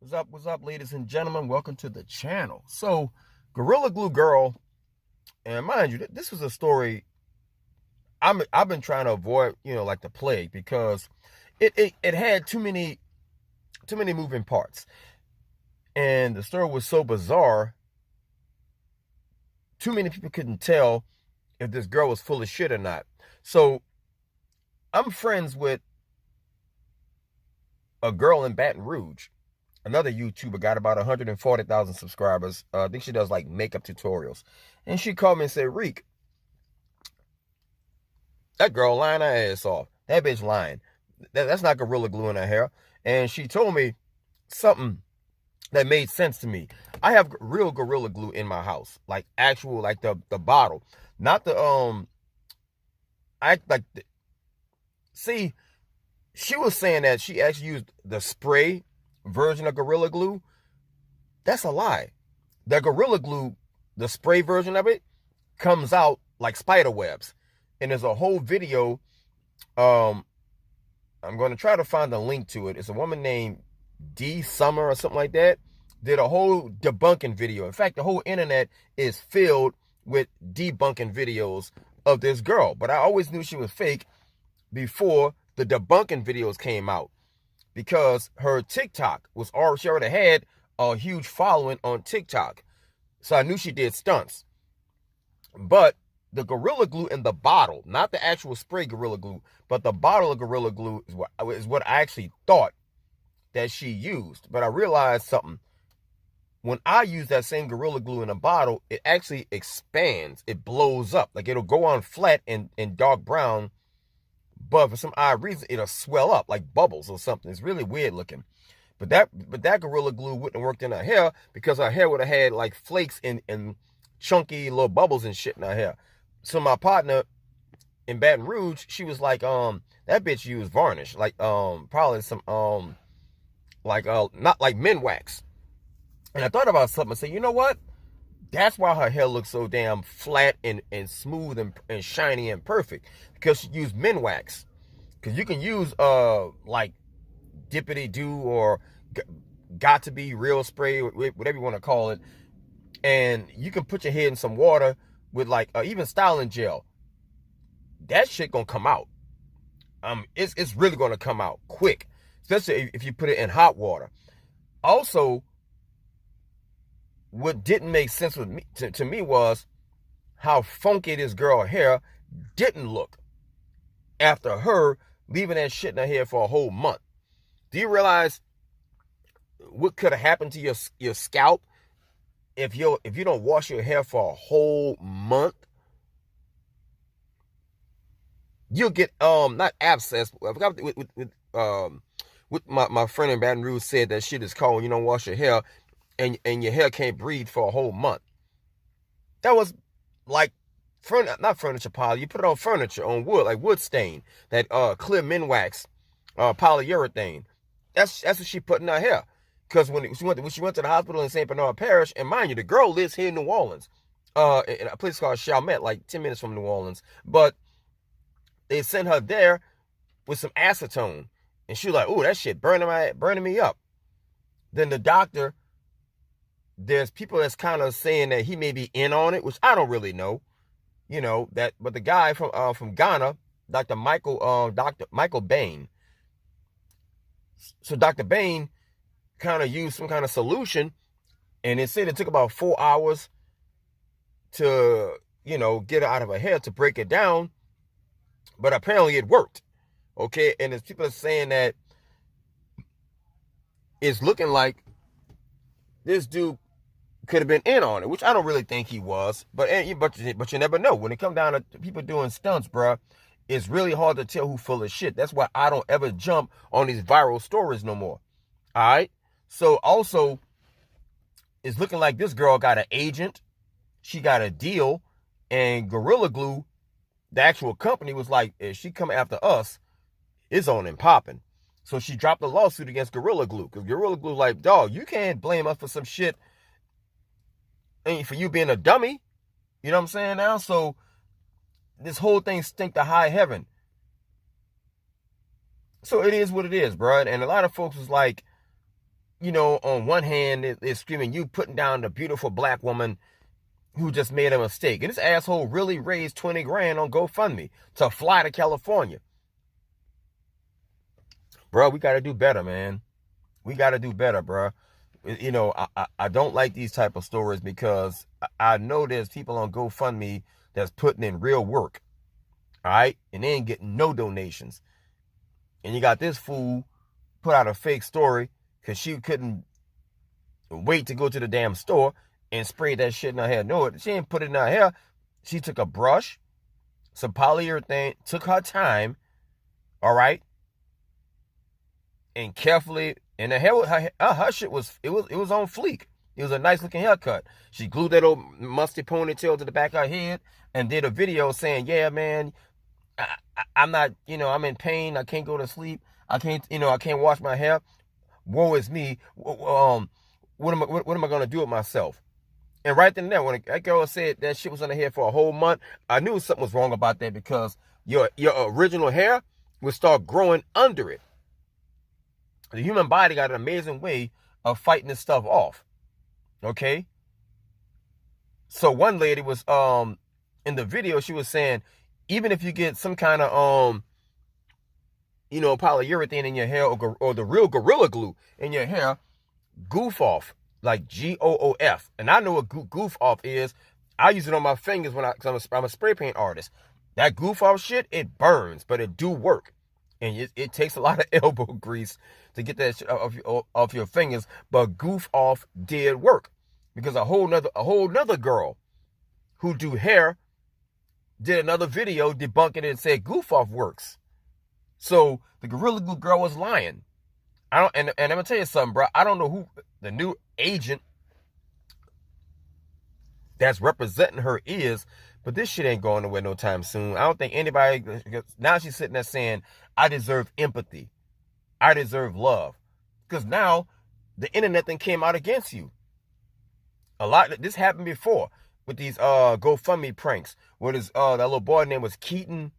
What's up, ladies and gentlemen? Welcome to the channel. So, Gorilla Glue Girl, and mind you, this was a story I've been trying to avoid, like the plague, because it had too many moving parts, and the story was so bizarre. Too many people couldn't tell if this girl was full of shit or not. So, I'm friends with a girl in Baton Rouge, another YouTuber, got about 140,000 subscribers. I think she does like makeup tutorials. And she called me and said, Reek, that girl lying her ass off. That bitch lying. That's not Gorilla Glue in her hair. And she told me something that made sense to me. I have real Gorilla Glue in my house. Like actual, like the bottle. Not the, I like, see, she was saying that she actually used the spray version of Gorilla Glue. That's a lie. The Gorilla Glue, the spray version of it, comes out like spider webs. And there's a whole video. I'm going to try to find the link to it. It's a woman named D Summer or something like that. Did a whole debunking video. In fact, the whole internet is filled with debunking videos of this girl. But I always knew she was fake before the debunking videos came out, because her TikTok was already, she already had a huge following on TikTok. So I knew she did stunts. But the Gorilla Glue in the bottle, not the actual spray Gorilla Glue, but the bottle of Gorilla Glue is what I actually thought that she used. But I realized something. When I use that same Gorilla Glue in a bottle, it actually expands. It blows up. Like it'll go on flat and dark brown, but for some odd reason, it'll swell up like bubbles or something. It's really weird looking. But that Gorilla Glue wouldn't have worked in her hair, because her hair would have had like flakes and chunky little bubbles and shit in her hair. So my partner in Baton Rouge, she was like, that bitch used varnish, like probably some not like men wax. And I thought about something and said, you know what? That's why her hair looks so damn flat and smooth and shiny and perfect, because she used men wax. Because you can use like Dippity Doo or Got to Be Real Spray, whatever you want to call it, and you can put your head in some water with like even styling gel. That shit gonna come out. It's really gonna come out quick, especially if you put it in hot water. Also, what didn't make sense with me to me was how funky this girl hair didn't look after her leaving that shit in her hair for a whole month. Do you realize what could have happened to your scalp if you don't wash your hair for a whole month? You'll get not abscess. I forgot what my friend in Baton Rouge said, that shit is called when you don't wash your hair and your hair can't breathe for a whole month. That was like not furniture polish. You put it on furniture, on wood, like wood stain, that clear men wax, polyurethane. That's what she put in her hair. Because when she went to the hospital in St. Bernard Parish, and mind you, the girl lives here in New Orleans, in a place called Chalmette, like 10 minutes from New Orleans. But they sent her there with some acetone, and she was like, "Ooh, that shit burning me up." Then the doctor, there's people that's kind of saying that he may be in on it, which I don't really know, that. But the guy from Ghana, Dr. Michael Bain. So Dr. Bain kind of used some kind of solution, and it said it took about 4 hours to get it out of her hair, to break it down, but apparently it worked. Okay, and there's people saying that it's looking like this dude could have been in on it, which I don't really think he was, but you never know. When it comes down to people doing stunts, bruh, it's really hard to tell who's full of shit. That's why I don't ever jump on these viral stories no more. All right. So also, it's looking like this girl got an agent. She got a deal, and Gorilla Glue, the actual company, was like, if she come after us, it's on and popping. So she dropped a lawsuit against Gorilla Glue, because Gorilla Glue like, dog, you can't blame us for some shit, and for you being a dummy. You know what I'm saying now? So this whole thing stink to high heaven. So it is what it is, bro. And a lot of folks was like, on one hand, it's screaming, you putting down the beautiful black woman who just made a mistake. And this asshole really raised 20 grand on GoFundMe to fly to California. Bro, we got to do better, man. We got to do better, bro. I don't like these type of stories because I know there's people on GoFundMe that's putting in real work. All right? And they ain't getting no donations. And you got this fool put out a fake story because she couldn't wait to go to the damn store and spray that shit in her hair. No, she didn't put it in her hair. She took a brush, some polyurethane, took her time, all right, and carefully, and the hair, her shit was on fleek. It was a nice looking haircut. She glued that old musty ponytail to the back of her head and did a video saying, yeah, man, I'm not, I'm in pain. I can't go to sleep. I can't wash my hair. Woe is me. What am I going to do with myself? And right then and there, when that girl said that shit was on her hair for a whole month, I knew something was wrong about that because your original hair would start growing under it. The human body got an amazing way of fighting this stuff off. Okay? So one lady was, in the video, she was saying, even if you get some kind of, polyurethane in your hair or the real Gorilla Glue in your hair, goof off, like GOOF. And I know what goof off is. I use it on my fingers because I'm a spray paint artist. That goof off shit, it burns, but it do work. And it takes a lot of elbow grease to get that shit off your fingers. But goof off did work because a whole nother girl who do hair did another video debunking it and said goof off works. So the Gorilla Glue girl was lying. And I'm gonna tell you something, bro. I don't know who the new agent that's representing her is, but this shit ain't going nowhere no time soon. I don't think anybody. Now she's sitting there saying, "I deserve empathy, I deserve love," because now the internet thing came out against you. A lot. This happened before with these GoFundMe pranks. Where this that little boy name was Keaton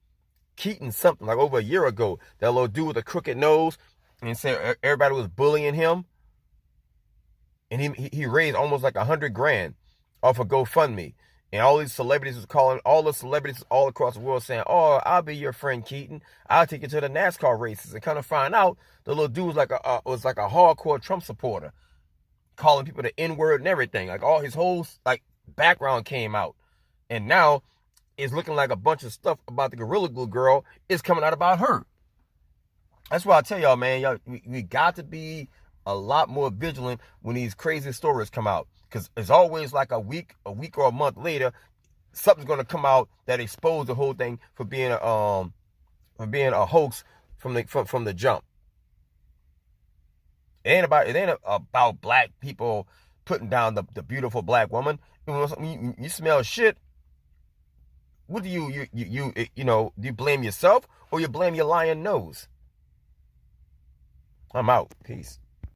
something, like over a year ago. That little dude with a crooked nose. And said everybody was bullying him. And he raised almost like 100 grand off of GoFundMe. And all these celebrities was calling, all the celebrities all across the world saying, oh, I'll be your friend, Keaton. I'll take you to the NASCAR races. And kind of find out the little dude was like a hardcore Trump supporter. Calling people the N-word and everything. Like all his whole background came out. And now it's looking like a bunch of stuff about the Gorilla Glue girl is coming out about her. That's why I tell y'all, man, we got to be a lot more vigilant when these crazy stories come out. Because it's always like a week or a month later, something's going to come out that exposes the whole thing for being a hoax from the jump. It ain't about black people putting down the beautiful black woman. You smell shit. What do you do you blame yourself or you blame your lying nose? I'm out. Peace.